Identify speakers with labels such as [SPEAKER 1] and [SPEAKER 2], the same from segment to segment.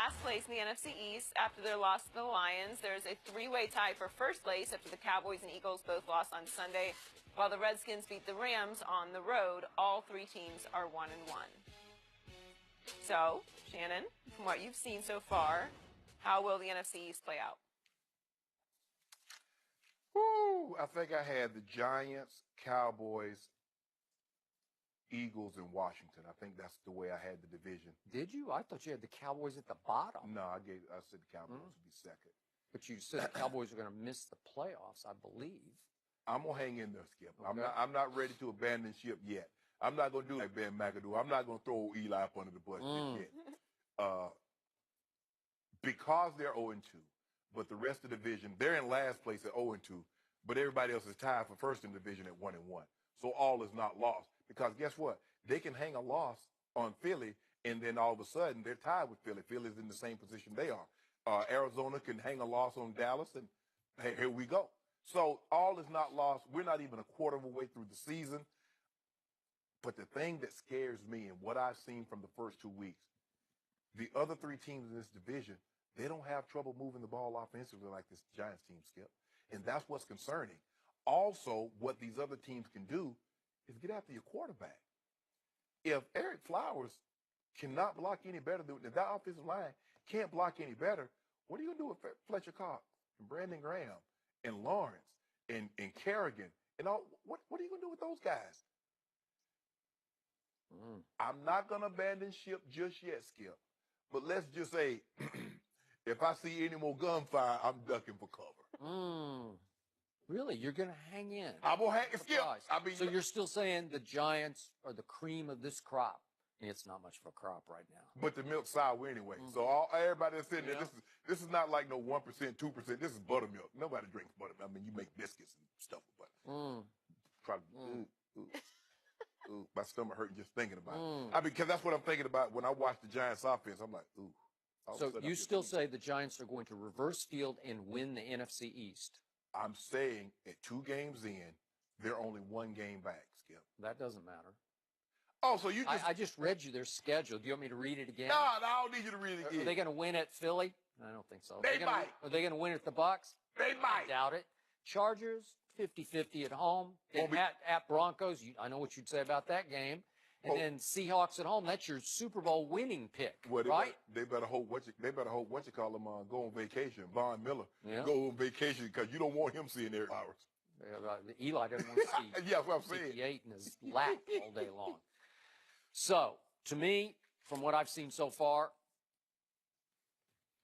[SPEAKER 1] last place in the NFC East after their loss to the Lions. There's a three-way tie for first place after the Cowboys and Eagles both lost on Sunday, while the Redskins beat the Rams on the road. All three teams are 1-1. So, Shannon, from what you've seen so far, how will the NFC East play out?
[SPEAKER 2] Woo! I think I had the Giants, Cowboys, Eagles, and Washington. I think that's the way I had the division.
[SPEAKER 3] Did you? I thought you had the Cowboys at the bottom.
[SPEAKER 2] No, I said the Cowboys would be second.
[SPEAKER 3] But you said the Cowboys are going to miss the playoffs, I believe.
[SPEAKER 2] I'm gonna hang in there, Skip.
[SPEAKER 3] Okay.
[SPEAKER 2] I'm not ready to abandon ship yet. I'm not gonna do like Ben McAdoo. I'm not gonna throw Eli up under the bus yet. Because they're 0-2, but the rest of the division, they're in last place at 0-2, but everybody else is tied for first in the division at 1-1. So all is not lost. Because guess what? They can hang a loss on Philly, and then all of a sudden they're tied with Philly. Philly's in the same position they are. Arizona can hang a loss on Dallas, and hey, here we go. So all is not lost. We're not even a quarter of a way through the season. But the thing that scares me and what I've seen from the first 2 weeks, the other three teams in this division, they don't have trouble moving the ball offensively like this Giants team, Skip. And that's what's concerning. Also, what these other teams can do is get after your quarterback. If Eric Flowers cannot block any better, if that offensive line can't block any better, what are you going to do with Fletcher Cox and Brandon Graham and Lawrence and Kerrigan and all? What are you going to do with those guys? I'm not going to abandon ship just yet, Skip. But let's just say, if I see any more gunfire, I'm ducking for cover.
[SPEAKER 3] Really? You're going to hang in?
[SPEAKER 2] I'm going to hang, Skip.
[SPEAKER 3] So you're still saying the Giants are the cream of this crop? It's not much of a crop right now.
[SPEAKER 2] But the milk's sour anyway. So everybody that's sitting there, this is not like no 1%, 2%. This is buttermilk. Nobody drinks buttermilk. I mean, you make biscuits and stuff with butter. Probably. Ooh, my stomach hurting just thinking about it. I mean, because that's what I'm thinking about when I watch the Giants offense. I'm like, ooh.
[SPEAKER 3] So you still say the Giants are going to reverse field and win the NFC East?
[SPEAKER 2] I'm saying at 2 games in, they're only 1 game back, Skip.
[SPEAKER 3] That doesn't matter.
[SPEAKER 2] Oh, so you just...
[SPEAKER 3] I just read you their schedule. Do you want me to read it again?
[SPEAKER 2] No, I don't need you to read it again.
[SPEAKER 3] Are they going to win at Philly? I don't think so.
[SPEAKER 2] They might.
[SPEAKER 3] Are they going to win at the Bucs?
[SPEAKER 2] They might.
[SPEAKER 3] I doubt it. Chargers, 50-50 at home. At Broncos, I know what you'd say about that game. And then Seahawks at home. That's your Super Bowl winning pick, right?
[SPEAKER 2] They better hope what you call them go on vacation. Von Miller go on vacation because you don't want him seeing Eric Flowers.
[SPEAKER 3] Eli doesn't want to see.
[SPEAKER 2] Yeah, that's what I'm saying.
[SPEAKER 3] 58 in his lap all day long. So, to me, from what I've seen so far,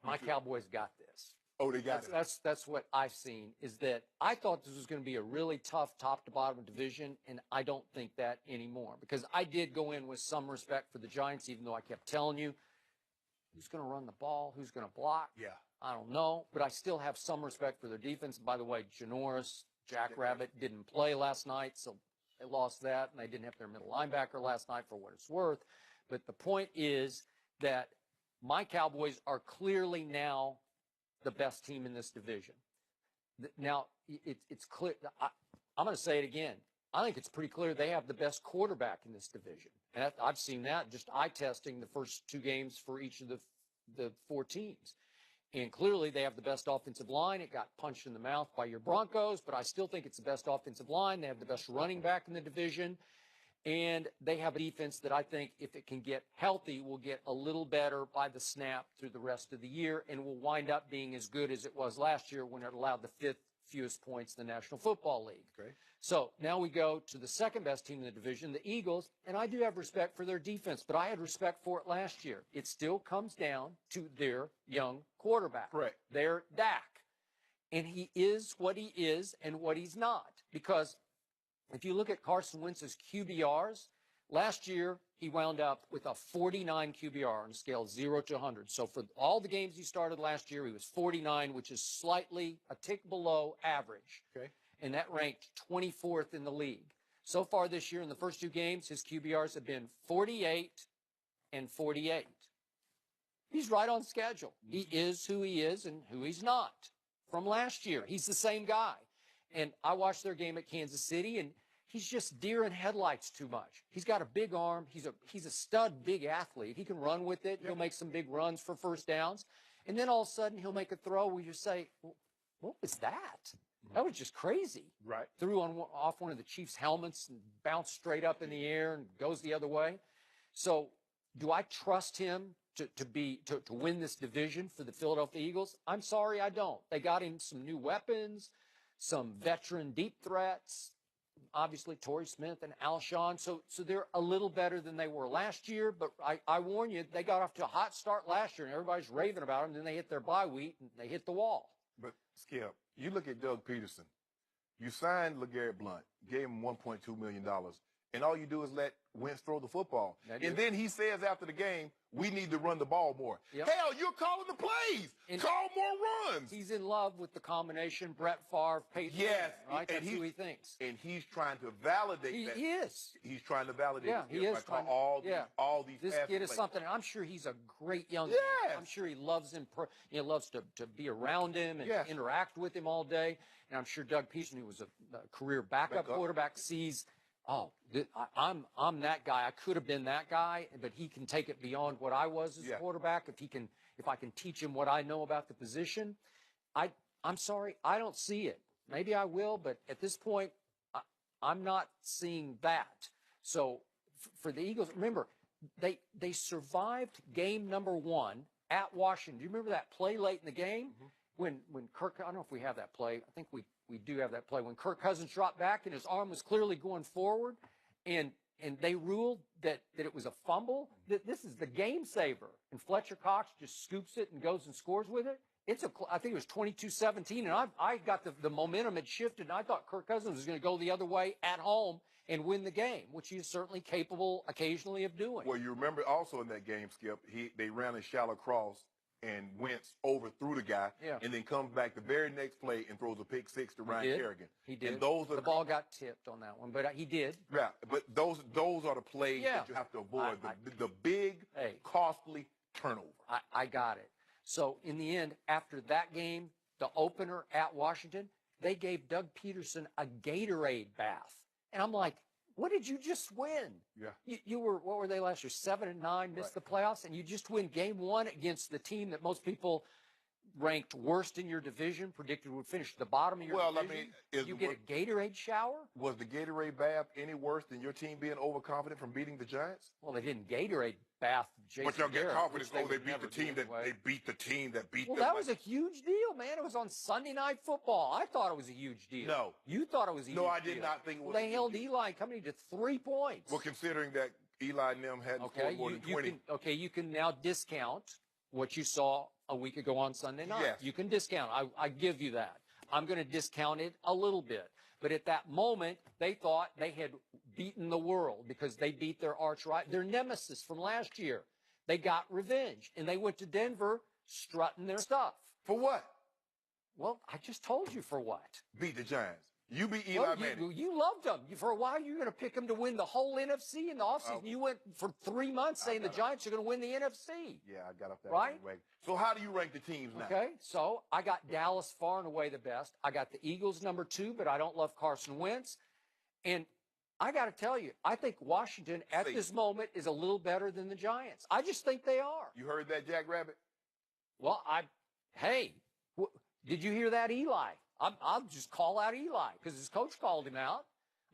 [SPEAKER 3] my Cowboys got this.
[SPEAKER 2] Oh, they got it.
[SPEAKER 3] That's what I've seen, is that I thought this was going to be a really tough top-to-bottom division, and I don't think that anymore. Because I did go in with some respect for the Giants, even though I kept telling you, who's going to run the ball, who's going to block?
[SPEAKER 2] Yeah.
[SPEAKER 3] I don't know, but I still have some respect for their defense. By the way, Janoris, Jackrabbit didn't play last night, so they lost that, and they didn't have their middle linebacker last night for what it's worth. But the point is that my Cowboys are clearly now the best team in this division. Now, it's clear. I'm going to say it again. I think it's pretty clear they have the best quarterback in this division. And I've seen that just eye testing the first 2 games for each of the 4 teams. And clearly they have the best offensive line. It got punched in the mouth by your Broncos, but I still think it's the best offensive line. They have the best running back in the division. And they have a defense that I think, if it can get healthy, will get a little better by the snap through the rest of the year and will wind up being as good as it was last year when it allowed the 5th fewest points in the National Football League.
[SPEAKER 2] Okay.
[SPEAKER 3] So now we go to the second best team in the division, the Eagles, and I do have respect for their defense, but I had respect for it last year. It still comes down to their young quarterback.
[SPEAKER 2] Correct.
[SPEAKER 3] Their Dak. And he is what he is and what he's not. Because if you look at Carson Wentz's QBRs, last year he wound up with a 49 QBR on a scale of 0 to 100. So for all the games he started last year, he was 49, which is slightly a tick below average.
[SPEAKER 2] Okay.
[SPEAKER 3] And that ranked 24th in the league. So far this year, in the first 2 games, his QBRs have been 48 and 48. He's right on schedule. He is who he is and who he's not from last year. He's the same guy. And I watched their game at Kansas City, and he's just deer in headlights too much. He's got a big arm. He's a stud big athlete. He can run with it. He'll make some big runs for first downs. And then all of a sudden he'll make a throw where you say, well, what was that? That was just crazy.
[SPEAKER 2] Right.
[SPEAKER 3] Threw off one of the Chiefs' helmets and bounced straight up in the air and goes the other way. So do I trust him to win this division for the Philadelphia Eagles? I'm sorry, I don't. They got him some new weapons, some veteran deep threats, obviously Torrey Smith and Alshon. So they're a little better than they were last year, but I warn you, they got off to a hot start last year, and everybody's raving about them. Then they hit their bye week, and they hit the wall.
[SPEAKER 2] But, Skip, you look at Doug Peterson. You signed LeGarrette Blount, gave him $1.2 million, and all you do is let Wentz throw the football. And then he says after the game, we need to run the ball more.
[SPEAKER 3] Yep.
[SPEAKER 2] Hell, you're calling the plays. Call more runs.
[SPEAKER 3] He's in love with the combination Brett Favre, Peyton
[SPEAKER 2] Yes.
[SPEAKER 3] Manning, right? That's who he thinks.
[SPEAKER 2] And he's trying to validate that.
[SPEAKER 3] He is.
[SPEAKER 2] He's trying to validate
[SPEAKER 3] Yeah, he is.
[SPEAKER 2] all these
[SPEAKER 3] This kid is something. I'm sure he's a great young man. I'm sure he loves him. Loves to be around him and interact with him all day. And I'm sure Doug Peterson, who was a career backup quarterback, sees, I'm that guy. I could have been that guy, but he can take it beyond what I was as a quarterback. If I can teach him what I know about the position, I'm sorry, I don't see it. Maybe I will, but at this point, I'm not seeing that. So for the Eagles, remember, they survived game number 1 at Washington. Do you remember that play late in the game? When Kirk, I don't know if we have that play. I think we do have that play. When Kirk Cousins dropped back and his arm was clearly going forward, and they ruled that it was a fumble, that this is the game saver. And Fletcher Cox just scoops it and goes and scores with it. I think it was 22-17, and I got the momentum had shifted, and I thought Kirk Cousins was going to go the other way at home and win the game, which he is certainly capable occasionally of doing.
[SPEAKER 2] Well, you remember also in that game, Skip, they ran a shallow cross, and Wentz overthrew the guy, and then comes back the very next play and throws a pick six to Ryan Kerrigan.
[SPEAKER 3] He did.
[SPEAKER 2] And those are
[SPEAKER 3] the ball got tipped on that one, but he did.
[SPEAKER 2] Yeah, but those are the plays that you have to avoid. The big, costly turnover.
[SPEAKER 3] I got it. So in the end, after that game, the opener at Washington, they gave Doug Peterson a Gatorade bath, and I'm like, what did you just win?
[SPEAKER 2] Yeah.
[SPEAKER 3] You were, what were they last year? 7-9, missed the playoffs, and you just win game 1 against the team that most people ranked worst in your division, predicted would finish at the bottom of your division. You get a Gatorade shower?
[SPEAKER 2] Was the Gatorade bath any worse than your team being overconfident from beating the Giants?
[SPEAKER 3] Well, they didn't Gatorade bath Jason
[SPEAKER 2] But y'all get
[SPEAKER 3] Garrett,
[SPEAKER 2] confidence.
[SPEAKER 3] they
[SPEAKER 2] They beat the team that beat them.
[SPEAKER 3] Well, that was a huge deal, man. It was on Sunday Night Football. I thought it was a huge deal.
[SPEAKER 2] No.
[SPEAKER 3] You thought it was a huge deal.
[SPEAKER 2] No, I did not think it was.
[SPEAKER 3] They held Eli Company to 3 points.
[SPEAKER 2] Well, considering that Eli and them hadn't scored more than 20.
[SPEAKER 3] You can now discount what you saw a week ago on Sunday night.
[SPEAKER 2] Yes.
[SPEAKER 3] You can discount. I give you that. I'm going to discount it a little bit. But at that moment, they thought they had beaten the world because they beat their their nemesis from last year. They got revenge, and they went to Denver strutting their stuff.
[SPEAKER 2] For what?
[SPEAKER 3] Well, I just told you for what.
[SPEAKER 2] Beat the Giants. You beat Eli Manning.
[SPEAKER 3] You loved them. For a while, you were going to pick them to win the whole NFC in the offseason. You went for 3 months saying the Giants are going to win the NFC.
[SPEAKER 2] Yeah, I got up that
[SPEAKER 3] right.
[SPEAKER 2] Way. So how do you rank the teams now?
[SPEAKER 3] Okay, so I got Dallas far and away the best. I got the Eagles number 2, but I don't love Carson Wentz. And I got to tell you, I think Washington at this moment is a little better than the Giants. I just think they are.
[SPEAKER 2] You heard that, Jack Rabbit?
[SPEAKER 3] Well, did you hear that, Eli? I'll just call out Eli because his coach called him out.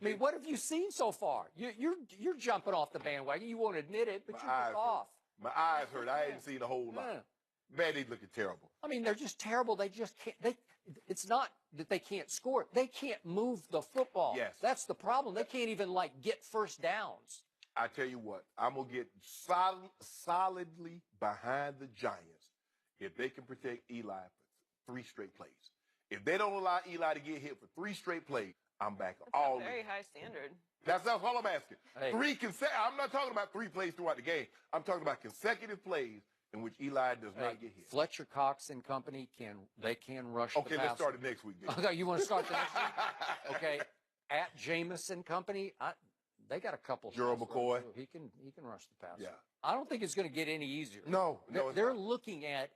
[SPEAKER 3] I mean, what have you seen so far? You're jumping off the bandwagon. You won't admit it, but you're just off.
[SPEAKER 2] My eyes hurt. I hadn't seen a whole lot. Man, he's looking terrible.
[SPEAKER 3] I mean, they're just terrible. They just can't. It's not that they can't score. They can't move the football.
[SPEAKER 2] Yes.
[SPEAKER 3] That's the problem. They can't even, get first downs.
[SPEAKER 2] I tell you what, I'm going to get solidly behind the Giants if they can protect Eli for 3 straight plays. If they don't allow Eli to get hit for 3 straight plays, I'm back all in.
[SPEAKER 1] Very high standard.
[SPEAKER 2] That's all I'm asking.
[SPEAKER 3] Hey.
[SPEAKER 2] I'm not talking about 3 plays throughout the game. I'm talking about consecutive plays in which Eli does not get hit.
[SPEAKER 3] Fletcher Cox and company can rush the passer.
[SPEAKER 2] Okay, let's start it next week then.
[SPEAKER 3] Okay, you want to start the next week? Okay. At Jameis and company, they got a couple.
[SPEAKER 2] Gerald McCoy.
[SPEAKER 3] He can rush the passer.
[SPEAKER 2] Yeah.
[SPEAKER 3] I don't think it's going to get any easier.
[SPEAKER 2] No,
[SPEAKER 3] they're looking at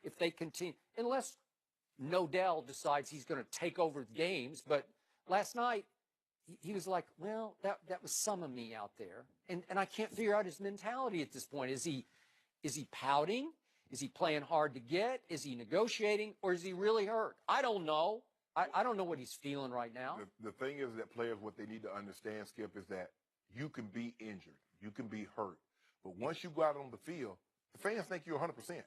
[SPEAKER 3] if they continue, unless Nodell decides he's going to take over games. But last night, he was like, well, that was some of me out there. And I can't figure out his mentality at this point. Is he pouting? Is he playing hard to get? Is he negotiating? Or is he really hurt? I don't know. I don't know what he's feeling right now.
[SPEAKER 2] The thing is that players, what they need to understand, Skip, is that you can be injured. You can be hurt. But once you go out on the field, the fans think you're 100%.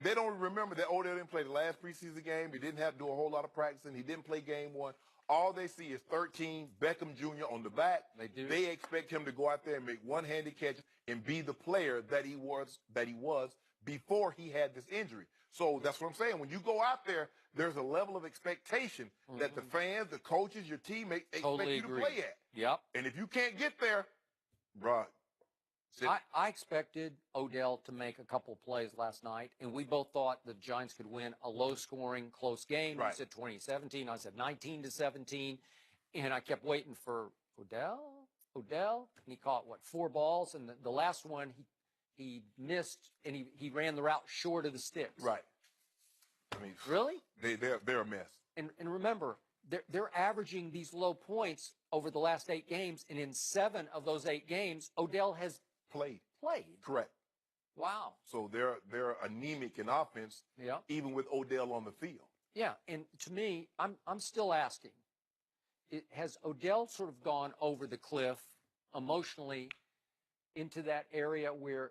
[SPEAKER 2] They don't remember that Odell didn't play the last preseason game. He didn't have to do a whole lot of practicing. He didn't play game one. All they see is 13, Beckham Jr. on the back.
[SPEAKER 3] They do.
[SPEAKER 2] They expect him to go out there and make one-handed catch and be the player that he was before he had this injury. So that's what I'm saying. When you go out there, there's a level of expectation that the fans, the coaches, your teammates expect you to play at.
[SPEAKER 3] Yep.
[SPEAKER 2] And if you can't get there, bruh.
[SPEAKER 3] I expected Odell to make a couple plays last night, and we both thought the Giants could win a low-scoring, close game.
[SPEAKER 2] Right.
[SPEAKER 3] You said 2017. I said 19-17, and I kept waiting for Odell, and he caught, 4 balls, and the last one he missed, and he ran the route short of the sticks.
[SPEAKER 2] Right. I mean,
[SPEAKER 3] really?
[SPEAKER 2] They're a mess.
[SPEAKER 3] And remember, they're averaging these low points over the last 8 games, and in 7 of those 8 games, Odell has played.
[SPEAKER 2] Correct.
[SPEAKER 3] Wow.
[SPEAKER 2] So they're anemic in offense, even with Odell on the field.
[SPEAKER 3] Yeah, and to me, I'm still asking, has Odell sort of gone over the cliff emotionally into that area where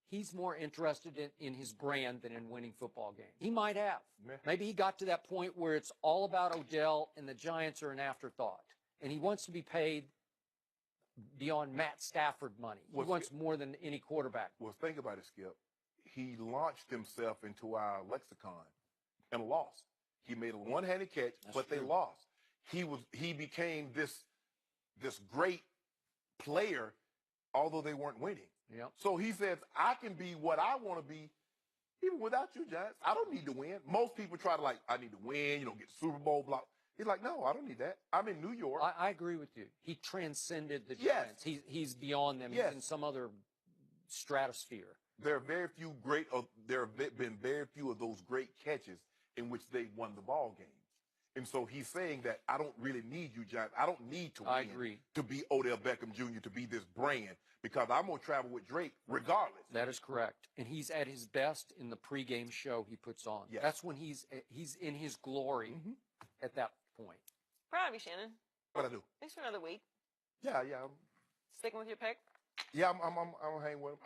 [SPEAKER 3] he's more interested in his brand than in winning football games? He might have.
[SPEAKER 2] Yeah.
[SPEAKER 3] Maybe he got to that point where it's all about Odell and the Giants are an afterthought, and he wants to be paid beyond Matt Stafford money. He wants more than any quarterback.
[SPEAKER 2] Well, think about it, Skip. He launched himself into our lexicon and lost. He made a one-handed catch, but they lost. He became this great player, although they weren't winning.
[SPEAKER 3] Yep.
[SPEAKER 2] So he says, I can be what I want to be, even without you, Giants. I don't need to win. Most people try to I need to win, get Super Bowl block. He's like, no, I don't need that. I'm in New York.
[SPEAKER 3] I agree with you. He transcended the Giants. He's beyond them. He's in some other stratosphere.
[SPEAKER 2] There have been very few of those great catches in which they won the ball game. And so he's saying that I don't really need you, Giants. I don't need to win to be Odell Beckham Jr., to be this brand, because I'm going to travel with Drake regardless.
[SPEAKER 3] That is correct. And he's at his best in the pregame show he puts on.
[SPEAKER 2] Yes.
[SPEAKER 3] That's when he's in his glory at that point.
[SPEAKER 1] Proud of you, Shannon.
[SPEAKER 2] What'd I do?
[SPEAKER 1] Thanks for another week.
[SPEAKER 2] Yeah.
[SPEAKER 1] Sticking with your pick?
[SPEAKER 2] Yeah, I'm hanging with him.